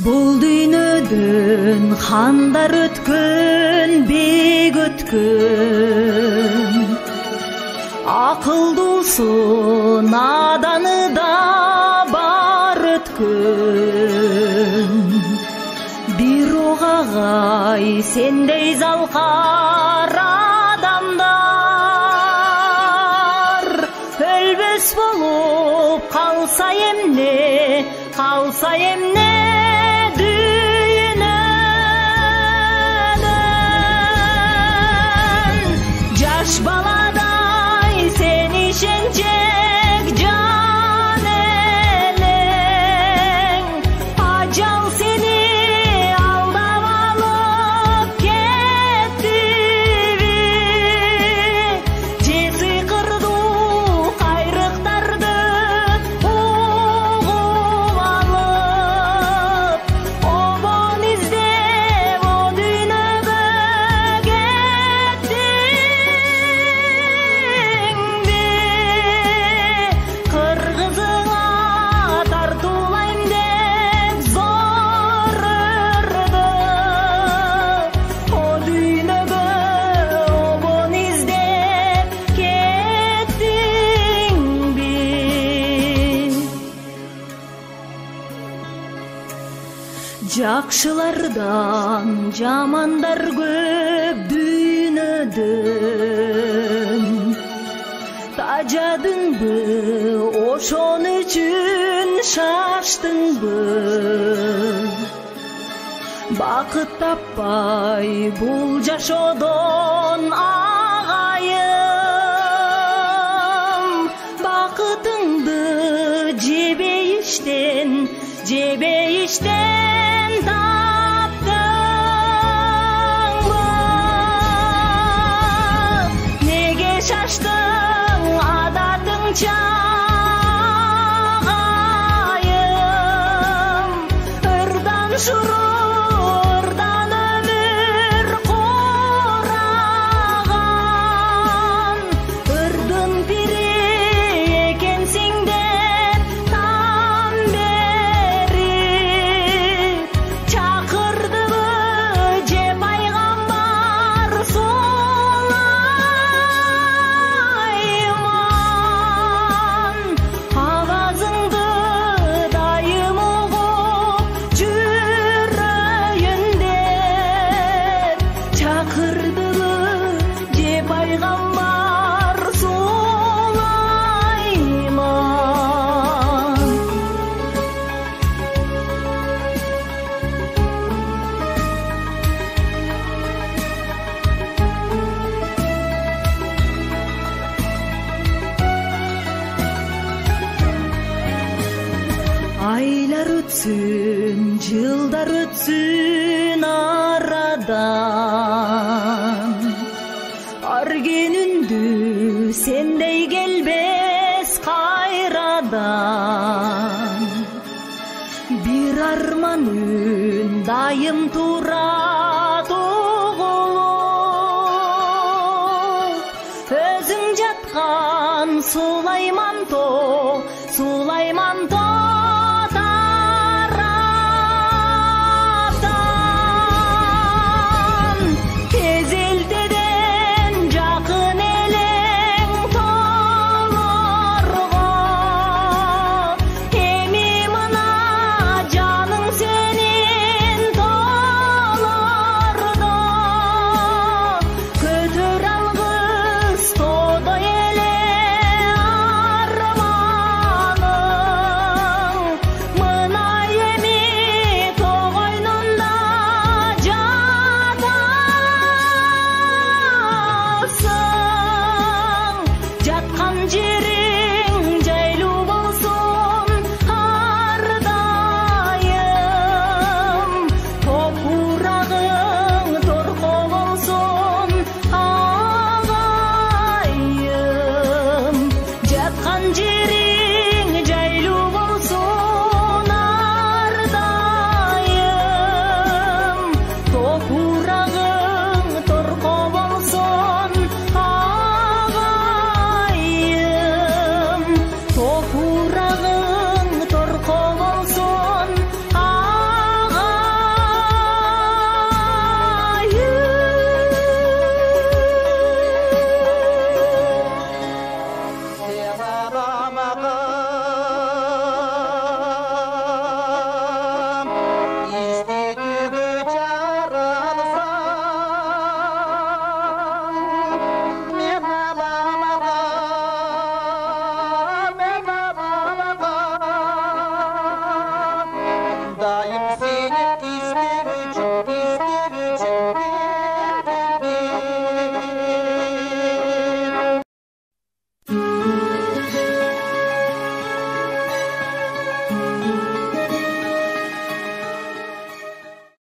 Бул дүйнөдөн хандар өткөн, бек өткөн, акылдуусу наданы да бар өткөн. Бирок агай сендей залкар адамдар өлбөс болуп калса эмне дүйнөдөн. Жаш баладай сен ишенчек жан элең, ажал сени алдап алып кеттиби, же сыйкырдуу кайрыктарды угуп алып, обон издеп о дүйнөгө кеттиңби? Кыргызыңа тартуулайм деп зор ырды, о дүйнөгө обон издеп кеттиңби? Жакшылардан жамандар көп дүйнөдөн, тажадыңбы ошон үчүн шаштыңбы? Бакыт таппай бул жашоодон агайым, бакытыңды жебейиштен таптыңбы? Неге шаштың адатыңча агайым? Ырдан шуру, ырдан өмүр кураган, ырдын бири экенсиң деп там берип чакырдыбы же пайгамбар Сулайман? Авазыңды дайым угуп жүрөйүн деп чакырдыбы же пайгамбар Сулайман? Айлар өтсүн, жылдар өтсүн арадан, ар күнүндү сендей келбес кайрадан. Бир арманын дайым турат угулуп, өзүң жаткан Сулайман то